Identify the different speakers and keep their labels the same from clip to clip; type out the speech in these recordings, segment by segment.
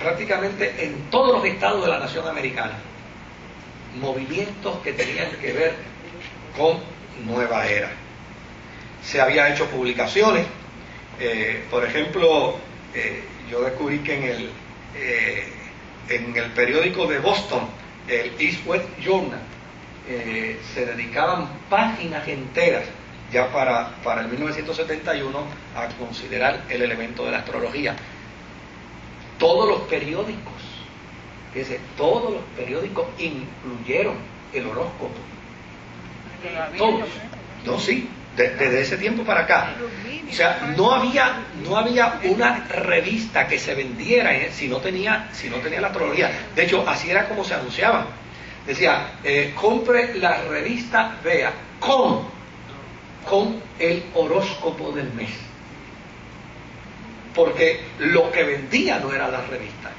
Speaker 1: prácticamente en todos los estados de la nación americana, movimientos que tenían que ver con Nueva Era. Se había hecho publicaciones, por ejemplo, yo descubrí que en el periódico de Boston, el East West Journal, se dedicaban páginas enteras ya para el 1971 a considerar el elemento de la astrología. Todos los periódicos, fíjense, todos los periódicos incluyeron el horóscopo. Todos. No, sí, desde ese tiempo para acá. O sea, no había una revista que se vendiera si no tenía la astrología. De hecho, así era como se anunciaban. Decía, compre la revista Vea con el horóscopo del mes. Porque lo que vendía no era la revista,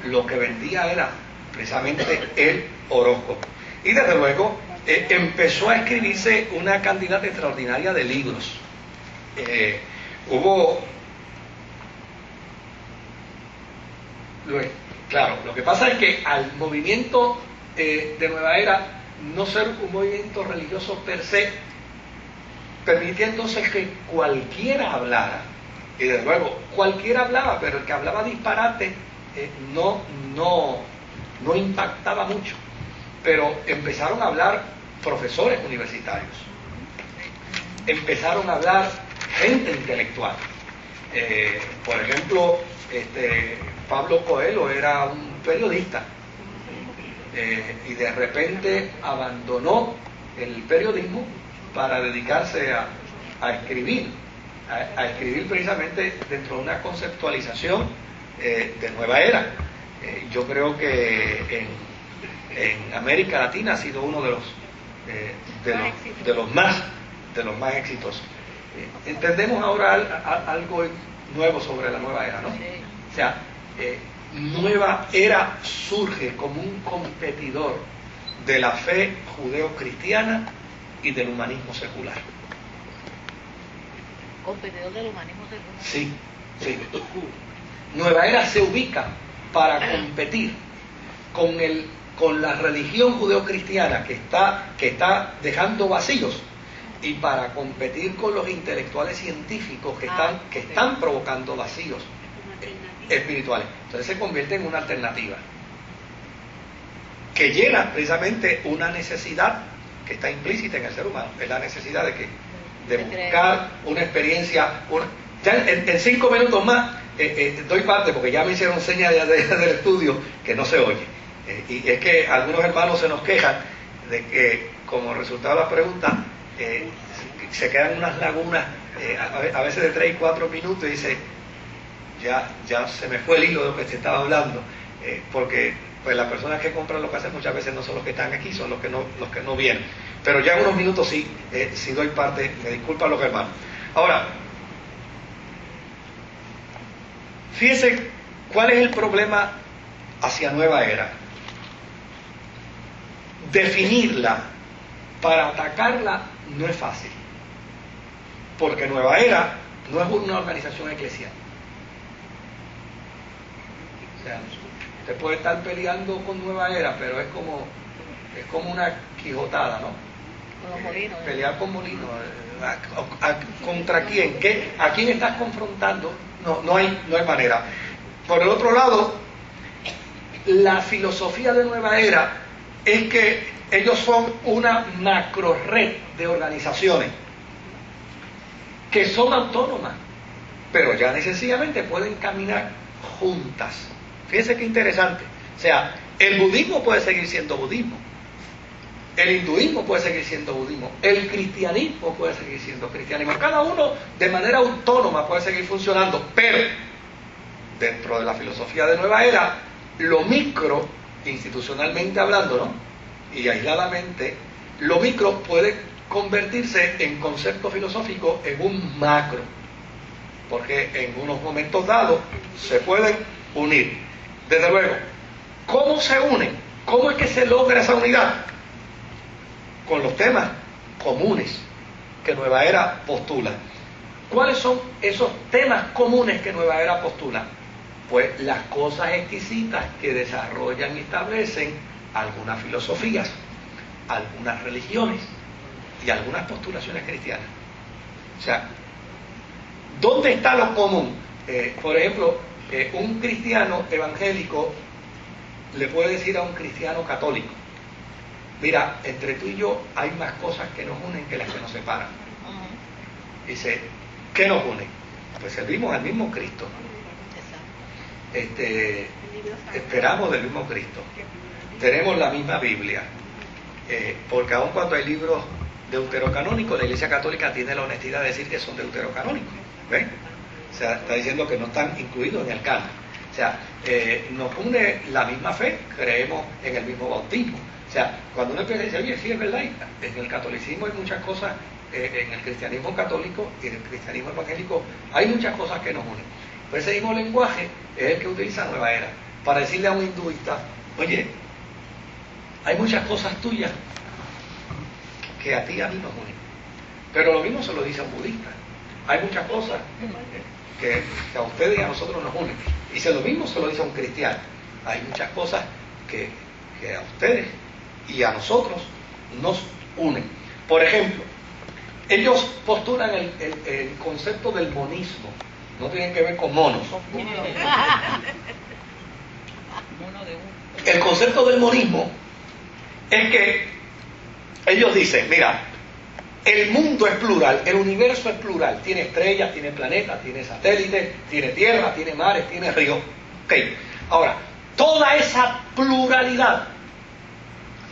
Speaker 1: lo que vendía era precisamente el horóscopo. Y desde luego empezó a escribirse una cantidad extraordinaria de libros. Claro, lo que pasa es que al movimiento de Nueva Era no ser un movimiento religioso per se, permitía entonces que cualquiera hablara. Y desde luego, cualquiera hablaba, pero el que hablaba disparate no impactaba mucho. Pero empezaron a hablar profesores universitarios, empezaron a hablar gente intelectual. Por ejemplo, Pablo Coelho era un periodista y de repente abandonó el periodismo para dedicarse a escribir precisamente dentro de una conceptualización de Nueva Era. Yo creo que en América Latina ha sido uno de los más exitosos. Entendemos ahora algo nuevo sobre la Nueva Era, ¿no? O sea, Nueva Era surge como un competidor de la fe judeocristiana y del humanismo secular.
Speaker 2: ¿Competidor del humanismo secular?
Speaker 1: Sí, sí. Nueva Era se ubica para competir con la religión judeocristiana que está dejando vacíos, y para competir con los intelectuales científicos que están provocando vacíos espirituales. Entonces se convierte en una alternativa que llena precisamente una necesidad que está implícita en el ser humano, es la necesidad de buscar una experiencia. Ya en 5 minutos más doy parte, porque ya me hicieron señas del estudio que no se oye, y es que algunos hermanos se nos quejan de que como resultado de las preguntas se quedan unas lagunas a veces de 3 y 4 minutos, y dice, ya se me fue el hilo de lo que se estaba hablando, porque pues las personas que compran lo que hacen muchas veces no son los que están aquí, son los que no vienen. Pero ya en unos minutos sí doy parte, me disculpan los hermanos. Ahora, fíjense cuál es el problema hacia Nueva Era. Definirla para atacarla no es fácil, porque Nueva Era no es una organización eclesial. O sea, usted puede estar peleando con Nueva Era, pero es como una quijotada, ¿no?
Speaker 2: Con los molinos.
Speaker 1: Pelear con molinos. ¿Contra quién? ¿A quién estás confrontando? No hay manera. Por el otro lado, la filosofía de Nueva Era es que ellos son una macro red de organizaciones que son autónomas, pero ya necesariamente pueden caminar juntas. Fíjense qué interesante. O sea, el budismo puede seguir siendo budismo, el hinduismo puede seguir siendo budismo, el cristianismo puede seguir siendo cristianismo. Cada uno de manera autónoma puede seguir funcionando, pero dentro de la filosofía de Nueva Era, lo micro, institucionalmente hablando, ¿no?, y aisladamente, lo micro puede convertirse en concepto filosófico en un macro, porque en unos momentos dados se pueden unir. Desde luego, ¿cómo se unen? ¿Cómo es que se logra esa unidad? Con los temas comunes que Nueva Era postula. ¿Cuáles son esos temas comunes que Nueva Era postula? pues las cosas exquisitas que desarrollan y establecen algunas filosofías, algunas religiones y algunas postulaciones cristianas. O sea, ¿dónde está lo común? Por ejemplo, un cristiano evangélico le puede decir a un cristiano católico: mira, entre tú y yo hay más cosas que nos unen que las que nos separan. Dice, ¿qué nos une? Pues servimos al mismo Cristo. Esperamos del mismo Cristo. Tenemos la misma Biblia. Porque aun cuando hay libros deuterocanónicos, la Iglesia Católica tiene la honestidad de decir que son deuterocanónicos. ¿Ven? O sea, está diciendo que no están incluidos en el canon. O sea, nos une la misma fe, creemos en el mismo bautismo. O sea, cuando uno empieza a decir, oye, sí, es verdad, en el catolicismo hay muchas cosas, en el cristianismo católico y en el cristianismo evangélico hay muchas cosas que nos unen. Pues ese mismo lenguaje es el que utiliza Nueva Era para decirle a un hinduista: oye, hay muchas cosas tuyas que a ti y a mí nos unen. Pero lo mismo se lo dice a un budista. Hay muchas cosas que a ustedes y a nosotros nos unen. Y lo mismo se lo dice a un cristiano. Hay muchas cosas que a ustedes y a nosotros nos unen. Por ejemplo, ellos postulan el concepto del monismo. No tienen que ver con monos. El concepto del monismo es que ellos dicen, mira, el mundo es plural, el universo es plural, tiene estrellas, tiene planetas, tiene satélites, tiene tierra, tiene mares, tiene ríos. Ok, ahora, toda esa pluralidad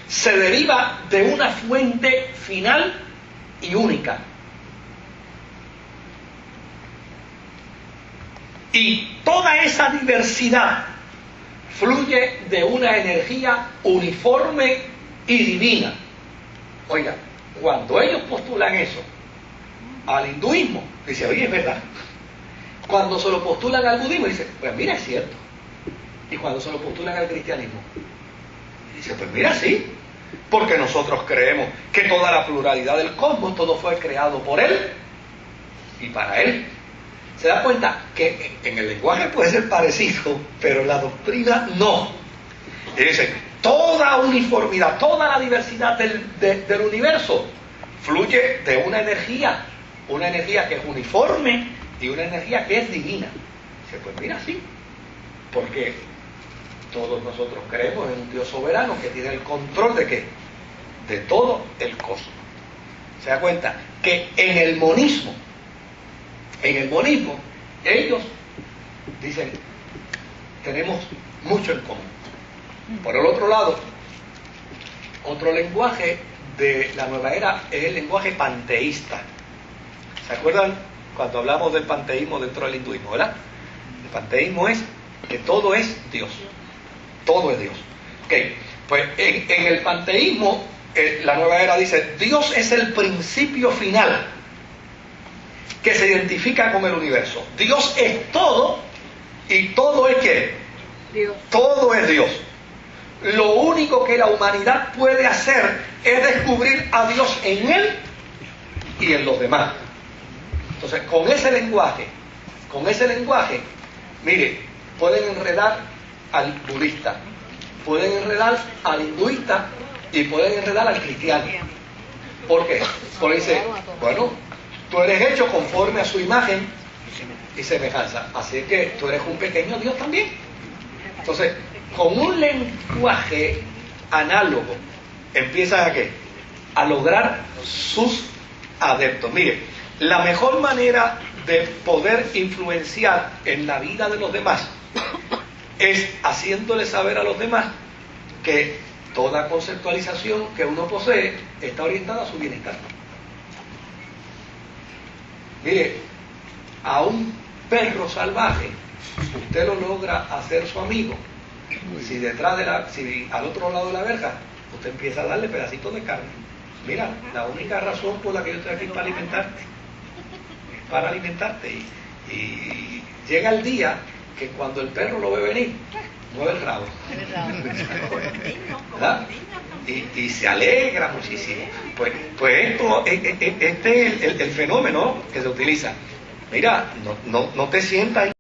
Speaker 1: se deriva de una fuente final y única. Y toda esa diversidad fluye de una energía uniforme y divina. Oiga, cuando ellos postulan eso al hinduismo, dice, oye, es verdad. Cuando se lo postulan al budismo, dice, pues mira, es cierto. Y cuando se lo postulan al cristianismo, dice, pues mira, sí. Porque nosotros creemos que toda la pluralidad del cosmos, todo fue creado por Él y para Él. Se da cuenta que en el lenguaje puede ser parecido, pero en la doctrina no. Y dice, toda uniformidad, toda la diversidad del universo fluye de una energía que es uniforme y una energía que es divina. Dice, pues mira, sí, porque todos nosotros creemos en un Dios soberano que tiene el control ¿de qué? De todo el cosmos. Se da cuenta que en el monismo, ellos dicen, tenemos mucho en común. Por el otro lado, otro lenguaje de la nueva era es el lenguaje panteísta. ¿Se acuerdan cuando hablamos del panteísmo dentro del hinduismo, verdad? El panteísmo es que todo es Dios. Todo es Dios. Ok, pues en el panteísmo, la nueva era dice, Dios es el principio final que se identifica con el universo. Dios es todo y todo es ¿qué?
Speaker 2: Dios.
Speaker 1: Todo es Dios. Lo único que la humanidad puede hacer es descubrir a Dios en Él y en los demás. Entonces, con ese lenguaje, mire, pueden enredar al budista, pueden enredar al hinduista y pueden enredar al cristiano. ¿Por qué? Porque dice, bueno, tú eres hecho conforme a su imagen y semejanza, así que tú eres un pequeño Dios también. Entonces, con un lenguaje análogo, empiezan a ¿qué? A lograr sus adeptos. Mire, la mejor manera de poder influenciar en la vida de los demás es haciéndole saber a los demás que toda conceptualización que uno posee está orientada a su bienestar. Mire, a un perro salvaje usted lo logra hacer su amigo si si al otro lado de la verja usted empieza a darle pedacitos de carne. Mira, la única razón por la que yo estoy aquí es para alimentarte, y llega el día que cuando el perro lo ve venir, mueve el rabo. ¿Verdad? Y se alegra muchísimo. Pues este es el fenómeno que se utiliza. Mira, no te sientas